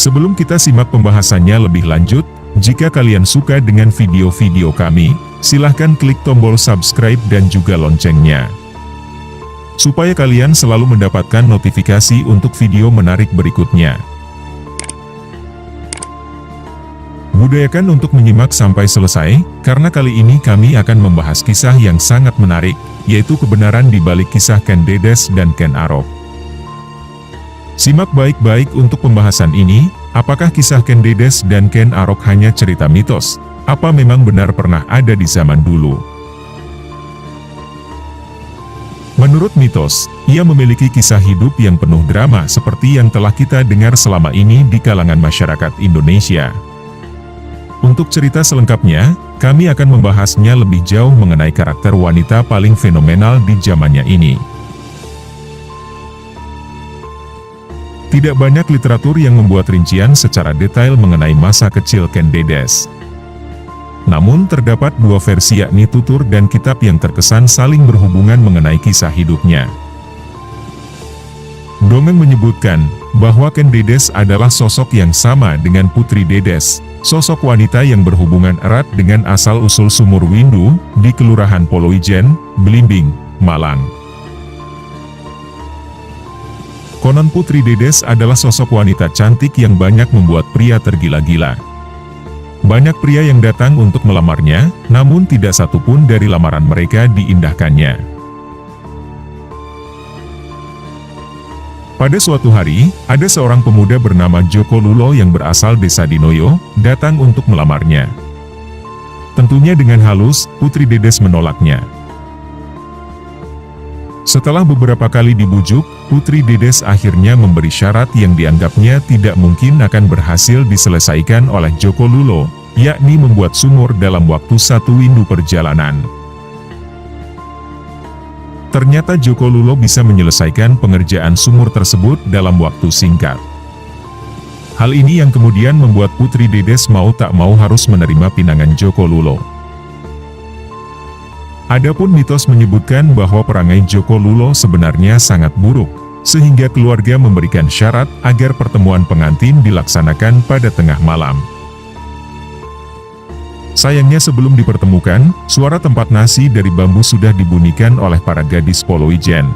Sebelum kita simak pembahasannya lebih lanjut, jika kalian suka dengan video-video kami, silahkan klik tombol subscribe dan juga loncengnya, supaya kalian selalu mendapatkan notifikasi untuk video menarik berikutnya. Budayakan untuk menyimak sampai selesai, karena kali ini kami akan membahas kisah yang sangat menarik, yaitu kebenaran di balik kisah Ken Dedes dan Ken Arok. Simak baik-baik untuk pembahasan ini, apakah kisah Ken Dedes dan Ken Arok hanya cerita mitos? Apa memang benar pernah ada di zaman dulu? Menurut mitos, ia memiliki kisah hidup yang penuh drama seperti yang telah kita dengar selama ini di kalangan masyarakat Indonesia. Untuk cerita selengkapnya, kami akan membahasnya lebih jauh mengenai karakter wanita paling fenomenal di zamannya ini. Tidak banyak literatur yang membuat rincian secara detail mengenai masa kecil Ken Dedes. Namun terdapat dua versi, yakni tutur dan kitab yang terkesan saling berhubungan mengenai kisah hidupnya. Dongeng menyebutkan bahwa Ken Dedes adalah sosok yang sama dengan Putri Dedes, sosok wanita yang berhubungan erat dengan asal-usul Sumur Windu di Kelurahan Poloijen, Belimbing, Malang. Konon Putri Dedes adalah sosok wanita cantik yang banyak membuat pria tergila-gila. Banyak pria yang datang untuk melamarnya, namun tidak satupun dari lamaran mereka diindahkannya. Pada suatu hari, ada seorang pemuda bernama Joko Lulo yang berasal desa Dinoyo, datang untuk melamarnya. Tentunya dengan halus, Putri Dedes menolaknya. Setelah beberapa kali dibujuk, Putri Dedes akhirnya memberi syarat yang dianggapnya tidak mungkin akan berhasil diselesaikan oleh Joko Lulo, yakni membuat sumur dalam waktu 1 windu perjalanan. Ternyata Joko Lulo bisa menyelesaikan pengerjaan sumur tersebut dalam waktu singkat. Hal ini yang kemudian membuat Putri Dedes mau tak mau harus menerima pinangan Joko Lulo. Adapun mitos menyebutkan bahwa perangai Joko Lulo sebenarnya sangat buruk, sehingga keluarga memberikan syarat agar pertemuan pengantin dilaksanakan pada tengah malam. Sayangnya sebelum dipertemukan, suara tempat nasi dari bambu sudah dibunyikan oleh para gadis Poloijen.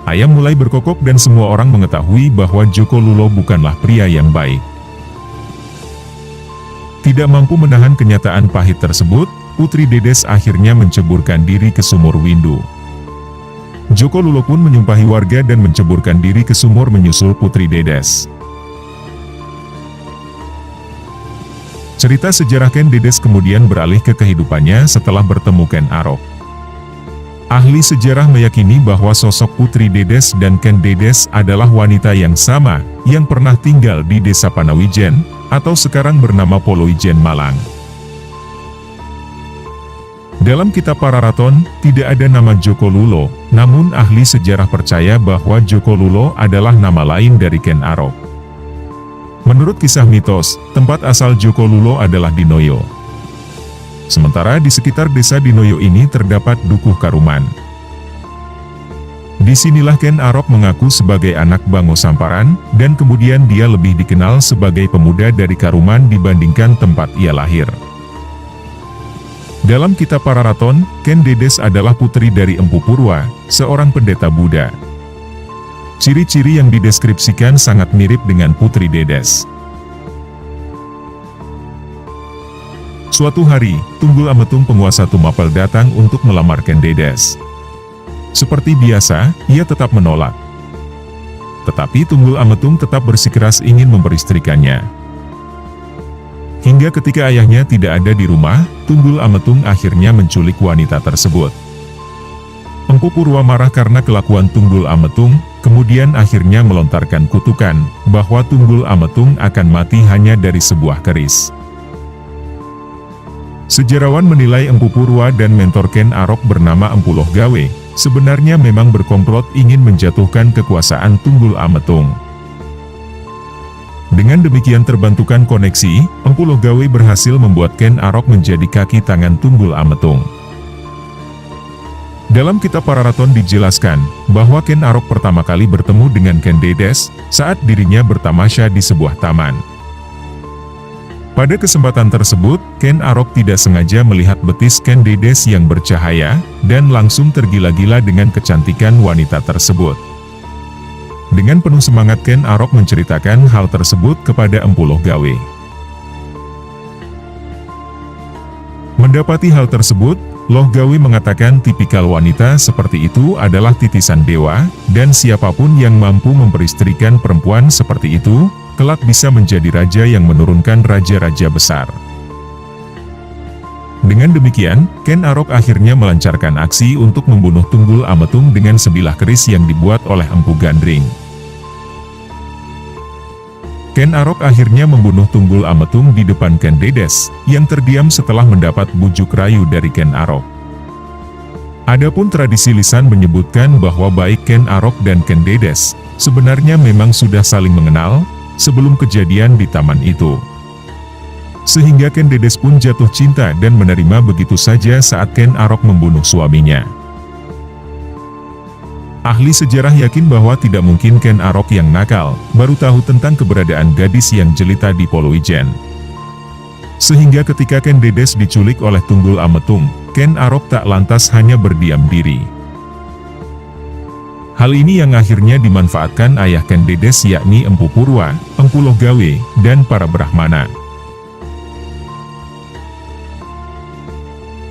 Ayam mulai berkokok dan semua orang mengetahui bahwa Joko Lulo bukanlah pria yang baik. Tidak mampu menahan kenyataan pahit tersebut, Putri Dedes akhirnya menceburkan diri ke Sumur Windu. Joko Lulo pun menyumpahi warga dan menceburkan diri ke sumur menyusul Putri Dedes. Cerita sejarah Ken Dedes kemudian beralih ke kehidupannya setelah bertemu Ken Arok. Ahli sejarah meyakini bahwa sosok Putri Dedes dan Ken Dedes adalah wanita yang sama, yang pernah tinggal di desa Panawijen, atau sekarang bernama Poloijen, Malang. Dalam kitab Pararaton, tidak ada nama Joko Lulo, namun ahli sejarah percaya bahwa Joko Lulo adalah nama lain dari Ken Arok. Menurut kisah mitos, tempat asal Joko Lulo adalah Dinoyo. Sementara di sekitar desa Dinoyo ini terdapat Dukuh Karuman. Disinilah Ken Arok mengaku sebagai anak Bango Samparan, dan kemudian dia lebih dikenal sebagai pemuda dari Karuman dibandingkan tempat ia lahir. Dalam kitab Pararaton, Ken Dedes adalah putri dari Empu Purwa, seorang pendeta Buddha. Ciri-ciri yang dideskripsikan sangat mirip dengan Putri Dedes. Suatu hari, Tunggul Ametung penguasa Tumapel datang untuk melamar Ken Dedes. Seperti biasa, ia tetap menolak. Tetapi Tunggul Ametung tetap bersikeras ingin memperistrikannya. Hingga ketika ayahnya tidak ada di rumah, Tunggul Ametung akhirnya menculik wanita tersebut. Empu Purwa marah karena kelakuan Tunggul Ametung, kemudian akhirnya melontarkan kutukan, bahwa Tunggul Ametung akan mati hanya dari sebuah keris. Sejarawan menilai Empu Purwa dan mentor Ken Arok bernama Empu Loh Gawe, sebenarnya memang berkomplot ingin menjatuhkan kekuasaan Tunggul Ametung. Dengan demikian terbantukan koneksi, Empu Loh Gawe berhasil membuat Ken Arok menjadi kaki tangan Tunggul Ametung. Dalam kitab Pararaton dijelaskan bahwa Ken Arok pertama kali bertemu dengan Ken Dedes saat dirinya bertamasya di sebuah taman. Pada kesempatan tersebut, Ken Arok tidak sengaja melihat betis Ken Dedes yang bercahaya dan langsung tergila-gila dengan kecantikan wanita tersebut. Dengan penuh semangat Ken Arok menceritakan hal tersebut kepada Empu Loh Gawe. Mendapati hal tersebut, Loh Gawe mengatakan tipikal wanita seperti itu adalah titisan dewa, dan siapapun yang mampu memperistrikan perempuan seperti itu, kelak bisa menjadi raja yang menurunkan raja-raja besar. Dengan demikian, Ken Arok akhirnya melancarkan aksi untuk membunuh Tunggul Ametung dengan sebilah keris yang dibuat oleh Empu Gandring. Ken Arok akhirnya membunuh Tunggul Ametung di depan Ken Dedes, yang terdiam setelah mendapat bujuk rayu dari Ken Arok. Adapun tradisi lisan menyebutkan bahwa baik Ken Arok dan Ken Dedes sebenarnya memang sudah saling mengenal sebelum kejadian di taman itu. Sehingga Ken Dedes pun jatuh cinta dan menerima begitu saja saat Ken Arok membunuh suaminya. Ahli sejarah yakin bahwa tidak mungkin Ken Arok yang nakal baru tahu tentang keberadaan gadis yang jelita di Poloijen. Sehingga ketika Ken Dedes diculik oleh Tunggul Ametung, Ken Arok tak lantas hanya berdiam diri. Hal ini yang akhirnya dimanfaatkan ayah Ken Dedes yakni Empu Purwa, Empu Loh Gawe, dan para Brahmana.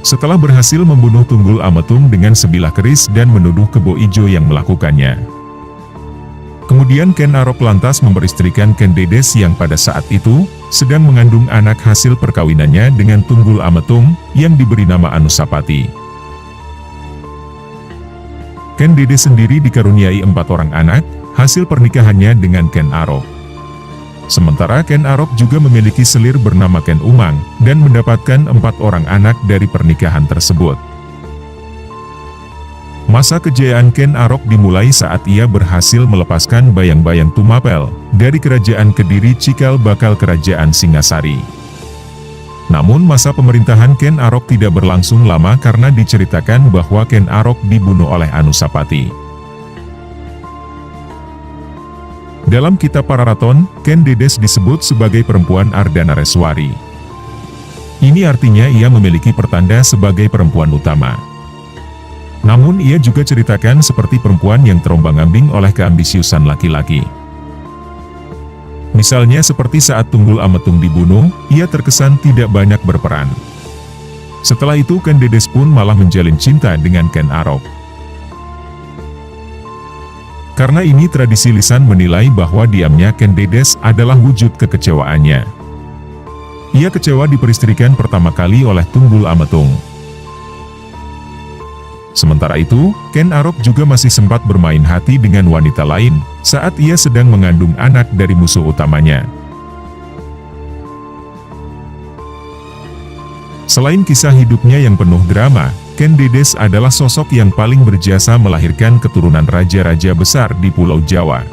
Setelah berhasil membunuh Tunggul Ametung dengan sebilah keris dan menuduh Kebo Ijo yang melakukannya. Kemudian Ken Arok lantas memperistrikan Ken Dedes yang pada saat itu sedang mengandung anak hasil perkawinannya dengan Tunggul Ametung yang diberi nama Anusapati. Ken Dedes sendiri dikaruniai 4 orang anak hasil pernikahannya dengan Ken Arok. Sementara Ken Arok juga memiliki selir bernama Ken Umang, dan mendapatkan 4 orang anak dari pernikahan tersebut. Masa kejayaan Ken Arok dimulai saat ia berhasil melepaskan bayang-bayang Tumapel dari kerajaan Kediri cikal bakal kerajaan Singasari. Namun masa pemerintahan Ken Arok tidak berlangsung lama karena diceritakan bahwa Ken Arok dibunuh oleh Anusapati. Dalam kitab Pararaton, Ken Dedes disebut sebagai perempuan Ardhanareswari. Ini artinya ia memiliki pertanda sebagai perempuan utama. Namun ia juga ceritakan seperti perempuan yang terombang-ambing oleh keambisiusan laki-laki. Misalnya seperti saat Tunggul Ametung dibunuh, ia terkesan tidak banyak berperan. Setelah itu Ken Dedes pun malah menjalin cinta dengan Ken Arok. Karena ini tradisi lisan menilai bahwa diamnya Ken Dedes adalah wujud kekecewaannya. Ia kecewa diperistrikan pertama kali oleh Tunggul Ametung. Sementara itu, Ken Arok juga masih sempat bermain hati dengan wanita lain saat ia sedang mengandung anak dari musuh utamanya. Selain kisah hidupnya yang penuh drama, Ken Dedes adalah sosok yang paling berjasa melahirkan keturunan raja-raja besar di Pulau Jawa,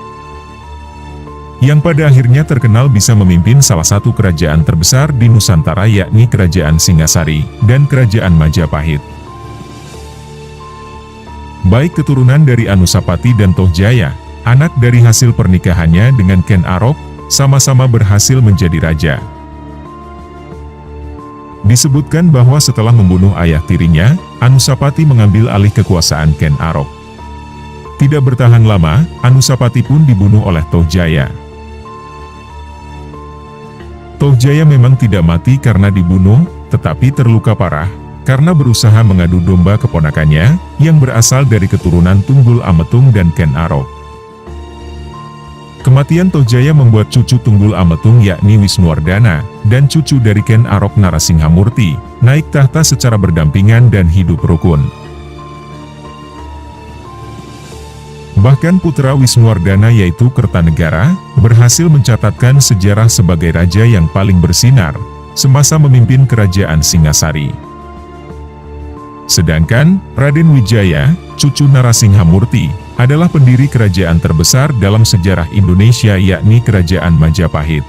yang pada akhirnya terkenal bisa memimpin salah satu kerajaan terbesar di Nusantara yakni Kerajaan Singasari dan Kerajaan Majapahit. Baik keturunan dari Anusapati dan Tohjaya, anak dari hasil pernikahannya dengan Ken Arok, sama-sama berhasil menjadi raja. Disebutkan bahwa setelah membunuh ayah tirinya, Anusapati mengambil alih kekuasaan Ken Arok. Tidak bertahan lama, Anusapati pun dibunuh oleh Tohjaya. Tohjaya memang tidak mati karena dibunuh, tetapi terluka parah, karena berusaha mengadu domba keponakannya, yang berasal dari keturunan Tunggul Ametung dan Ken Arok. Kematian Tohjaya membuat cucu Tunggul Ametung yakni Wisnuwardana, dan cucu dari Ken Arok Narasinghamurti, naik tahta secara berdampingan dan hidup rukun. Bahkan putra Wisnuwardana yaitu Kertanegara, berhasil mencatatkan sejarah sebagai raja yang paling bersinar, semasa memimpin kerajaan Singasari. Sedangkan, Raden Wijaya, cucu Narasinghamurti, adalah pendiri kerajaan terbesar dalam sejarah Indonesia yakni Kerajaan Majapahit.